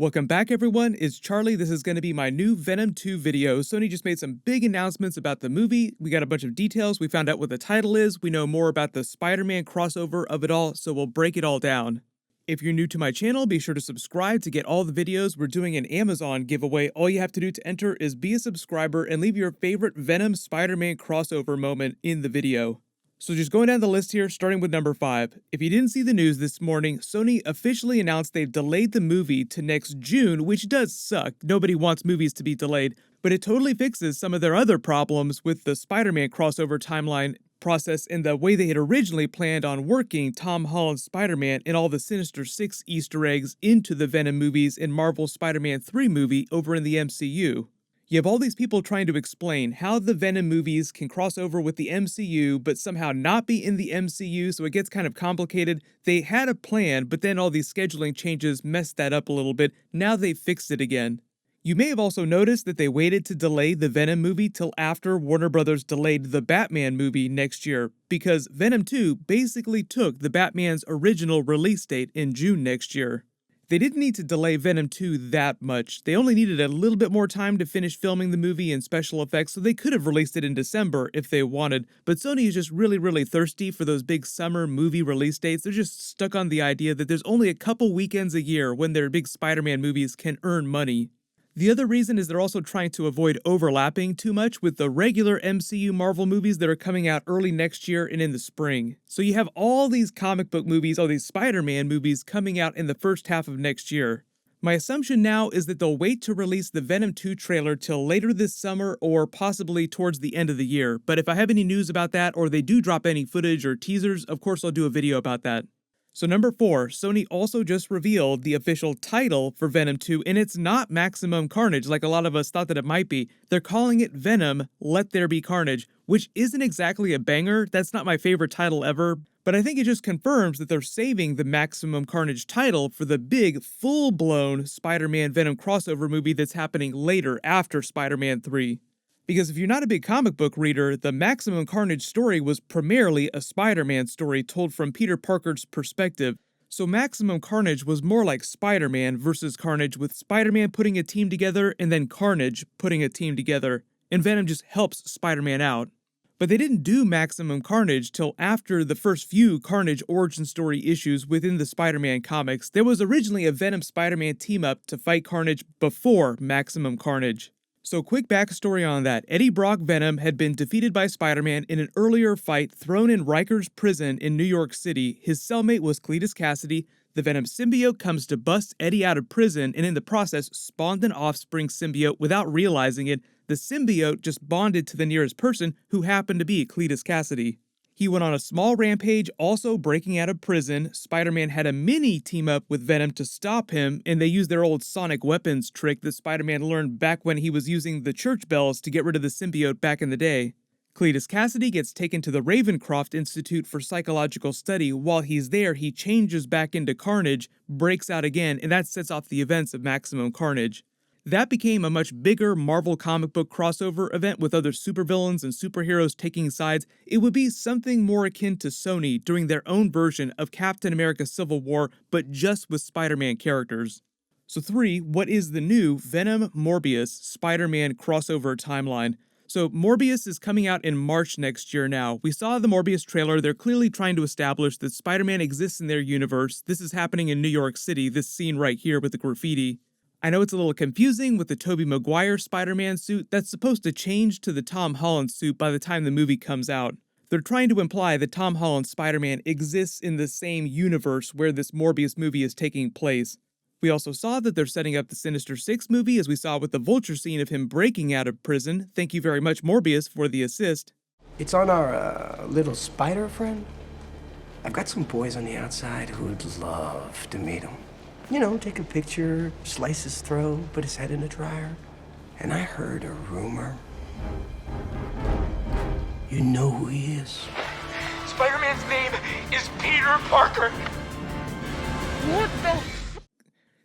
Welcome back everyone, it's Charlie. This is going to be my new Venom 2 video. Sony just made some big announcements about the movie. We got a bunch of details, we found out what the title is, we know more about the Spider-Man crossover of it all, so we'll break it all down. If you're new to my channel, be sure to subscribe to get all the videos. We're doing an Amazon giveaway. All you have to do to enter is be a subscriber and leave your favorite Venom Spider-Man crossover moment in the video. So just going down the list here, starting with number 5. If you didn't see the news this morning, Sony officially announced they've delayed the movie to next June, which does suck. Nobody wants movies to be delayed, but it totally fixes some of their other problems with the Spider-Man crossover timeline process and the way they had originally planned on working Tom Holland's Spider-Man and all the Sinister Six Easter eggs into the Venom movies and Marvel's Spider-Man 3 movie over in the MCU. You have all these people trying to explain how the Venom movies can cross over with the MCU, but somehow not be in the MCU, so it gets kind of complicated. They had a plan, but then all these scheduling changes messed that up a little bit. Now they fixed it again. You may have also noticed that they waited to delay the Venom movie till after Warner Bros. Delayed the Batman movie next year, because Venom 2 basically took the Batman's original release date in June next year. They didn't need to delay Venom 2 that much. They only needed a little bit more time to finish filming the movie and special effects, so they could have released it in December if they wanted, but Sony is just really thirsty for those big summer movie release dates. They're just stuck on the idea that there's only a couple weekends a year when their big Spider-Man movies can earn money. The other reason is they're also trying to avoid overlapping too much with the regular MCU Marvel movies that are coming out early next year and in the spring. So you have all these comic book movies, all these Spider-Man movies coming out in the first half of next year. My assumption now is that they'll wait to release the Venom 2 trailer till later this summer or possibly towards the end of the year. But if I have any news about that or they do drop any footage or teasers, of course I'll do a video about that. So number 4, Sony also just revealed the official title for Venom 2, and it's not Maximum Carnage like a lot of us thought that it might be. They're calling it Venom, Let There Be Carnage, which isn't exactly a banger. That's not my favorite title ever, but I think it just confirms that they're saving the Maximum Carnage title for the big, full-blown Spider-Man Venom crossover movie that's happening later after Spider-Man 3. Because if you're not a big comic book reader, the Maximum Carnage story was primarily a Spider-Man story told from Peter Parker's perspective. So Maximum Carnage was more like Spider-Man versus Carnage, with Spider-Man putting a team together and then Carnage putting a team together. And Venom just helps Spider-Man out. But they didn't do Maximum Carnage till after the first few Carnage origin story issues within the Spider-Man comics. There was originally a Venom Spider-Man team-up to fight Carnage before Maximum Carnage. So quick backstory on that. Eddie Brock Venom had been defeated by Spider-Man in an earlier fight thrown in Rikers prison in New York City. His cellmate was Cletus Cassidy. The Venom symbiote comes to bust Eddie out of prison and in the process spawned an offspring symbiote without realizing it. The symbiote just bonded to the nearest person, who happened to be Cletus Cassidy. He went on a small rampage, also breaking out of prison. Spider-Man had a mini team-up with Venom to stop him, and they used their old sonic weapons trick that Spider-Man learned back when he was using the church bells to get rid of the symbiote back in the day. Cletus Cassidy gets taken to the Ravencroft Institute for Psychological Study. While he's there, he changes back into Carnage, breaks out again, and that sets off the events of Maximum Carnage. That became a much bigger Marvel comic book crossover event with other supervillains and superheroes taking sides. It would be something more akin to Sony doing their own version of Captain America Civil War, but just with Spider-Man characters. So 3, what is the new Venom Morbius Spider-Man crossover timeline? So Morbius is coming out in March next year now. We saw the Morbius trailer. They're clearly trying to establish that Spider-Man exists in their universe. This is happening in New York City, this scene right here with the graffiti. I know it's a little confusing with the Tobey Maguire Spider-Man suit that's supposed to change to the Tom Holland suit by the time the movie comes out. They're trying to imply that Tom Holland's Spider-Man exists in the same universe where this Morbius movie is taking place. We also saw that they're setting up the Sinister Six movie, as we saw with the Vulture scene of him breaking out of prison. Thank you very much, Morbius, for the assist. It's on our little spider friend. I've got some boys on the outside who would love to meet him. You know, take a picture, slice his throat, put his head in a dryer. And I heard a rumor. You know who he is? Spider-Man's name is Peter Parker. What the?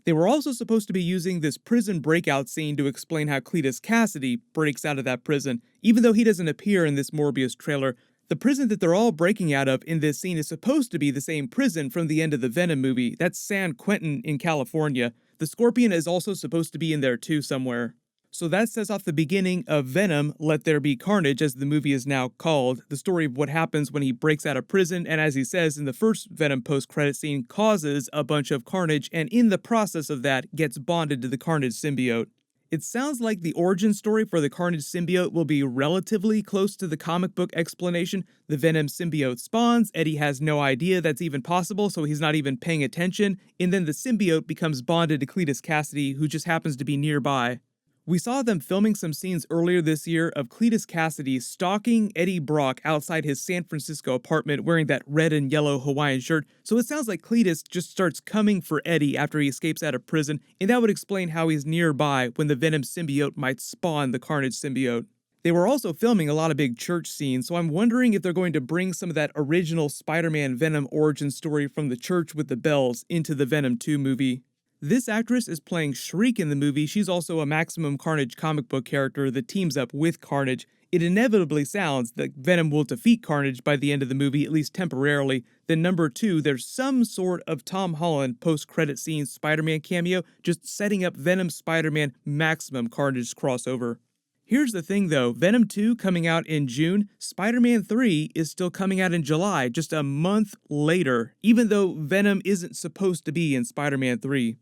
They were also supposed to be using this prison breakout scene to explain how Cletus Cassidy breaks out of that prison. Even though he doesn't appear in this Morbius trailer, the prison that they're all breaking out of in this scene is supposed to be the same prison from the end of the Venom movie. That's San Quentin in California. The Scorpion is also supposed to be in there too somewhere. So that sets off the beginning of Venom, Let There Be Carnage, as the movie is now called, the story of what happens when he breaks out of prison and, as he says in the first Venom post-credit scene, causes a bunch of carnage and in the process of that gets bonded to the Carnage symbiote. It sounds like the origin story for the Carnage symbiote will be relatively close to the comic book explanation. The Venom symbiote spawns, Eddie has no idea that's even possible, so he's not even paying attention, and then the symbiote becomes bonded to Cletus Kasady, who just happens to be nearby. We saw them filming some scenes earlier this year of Cletus Kasady stalking Eddie Brock outside his San Francisco apartment wearing that red and yellow Hawaiian shirt, so it sounds like Cletus just starts coming for Eddie after he escapes out of prison, and that would explain how he's nearby when the Venom symbiote might spawn the Carnage symbiote. They were also filming a lot of big church scenes, so I'm wondering if they're going to bring some of that original Spider-Man Venom origin story from the church with the bells into the Venom 2 movie. This actress is playing Shriek in the movie. She's also a Maximum Carnage comic book character that teams up with Carnage. It inevitably sounds that Venom will defeat Carnage by the end of the movie, at least temporarily. Then number 2, there's some sort of Tom Holland post-credit scene Spider-Man cameo, just setting up Venom Spider-Man Maximum Carnage crossover. Here's the thing though, Venom 2 coming out in June, Spider-Man 3 is still coming out in July, just a month later, even though Venom isn't supposed to be in Spider-Man 3.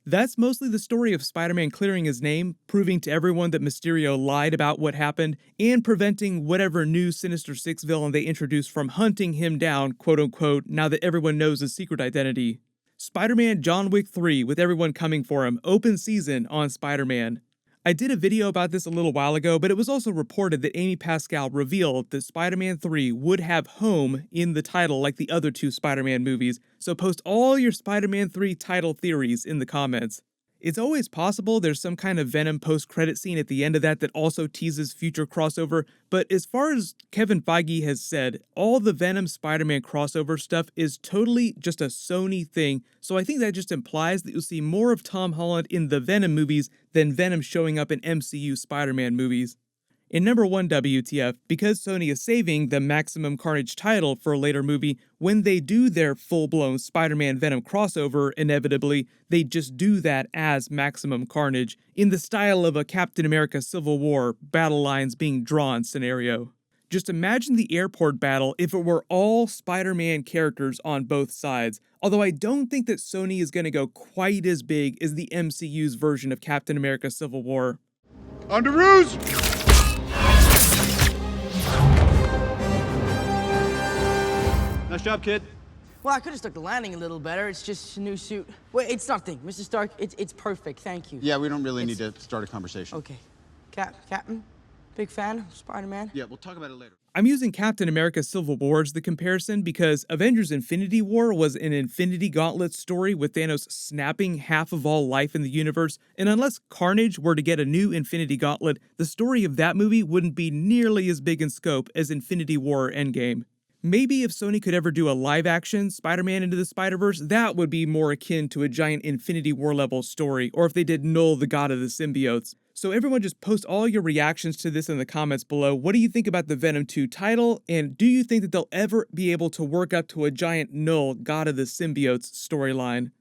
That's mostly the story of Spider-Man clearing his name, proving to everyone that Mysterio lied about what happened, and preventing whatever new Sinister Six villain they introduced from hunting him down, quote-unquote, now that everyone knows his secret identity. Spider-Man John Wick 3, with everyone coming for him, open season on Spider-Man. I did a video about this a little while ago, but it was also reported that Amy Pascal revealed that Spider-Man 3 would have home in the title like the other 2 Spider-Man movies, so post all your Spider-Man 3 title theories in the comments. It's always possible there's some kind of Venom post-credit scene at the end of that also teases future crossover, but as far as Kevin Feige has said, all the Venom Spider-Man crossover stuff is totally just a Sony thing, so I think that just implies that you'll see more of Tom Holland in the Venom movies than Venom showing up in MCU Spider-Man movies. In number 1 WTF, because Sony is saving the Maximum Carnage title for a later movie, when they do their full-blown Spider-Man Venom crossover, inevitably, they just do that as Maximum Carnage, in the style of a Captain America Civil War battle lines being drawn scenario. Just imagine the airport battle if it were all Spider-Man characters on both sides, although I don't think that Sony is going to go quite as big as the MCU's version of Captain America Civil War. Underoos! Nice job, kid. Well, I could have stuck the landing a little better. It's just a new suit. Wait, it's nothing, Mr. Stark. It's perfect. Thank you. Yeah, we don't really need to start a conversation. Okay. Captain? Big fan of Spider-Man? Yeah, we'll talk about it later. I'm using Captain America Civil War as the comparison because Avengers Infinity War was an Infinity Gauntlet story with Thanos snapping half of all life in the universe, and unless Carnage were to get a new Infinity Gauntlet, the story of that movie wouldn't be nearly as big in scope as Infinity War Endgame. Maybe if Sony could ever do a live-action Spider-Man Into the Spider-Verse, that would be more akin to a giant Infinity War level story, or if they did Null the God of the Symbiotes. So everyone just post all your reactions to this in the comments below. What do you think about the Venom 2 title, and do you think that they'll ever be able to work up to a giant Null God of the Symbiotes storyline?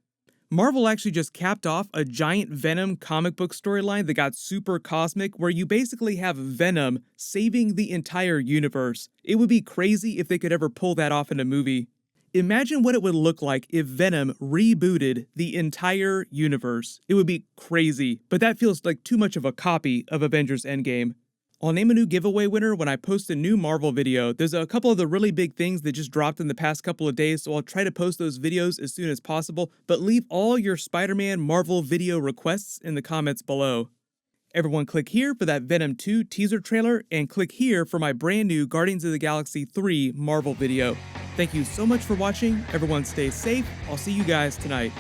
Marvel actually just capped off a giant Venom comic book storyline that got super cosmic, where you basically have Venom saving the entire universe. It would be crazy if they could ever pull that off in a movie. Imagine what it would look like if Venom rebooted the entire universe. It would be crazy, but that feels like too much of a copy of Avengers Endgame. I'll name a new giveaway winner when I post a new Marvel video. There's a couple of the really big things that just dropped in the past couple of days, so I'll try to post those videos as soon as possible, but leave all your Spider-Man Marvel video requests in the comments below. Everyone click here for that Venom 2 teaser trailer, and click here for my brand new Guardians of the Galaxy 3 Marvel video. Thank you so much for watching. Everyone stay safe. I'll see you guys tonight.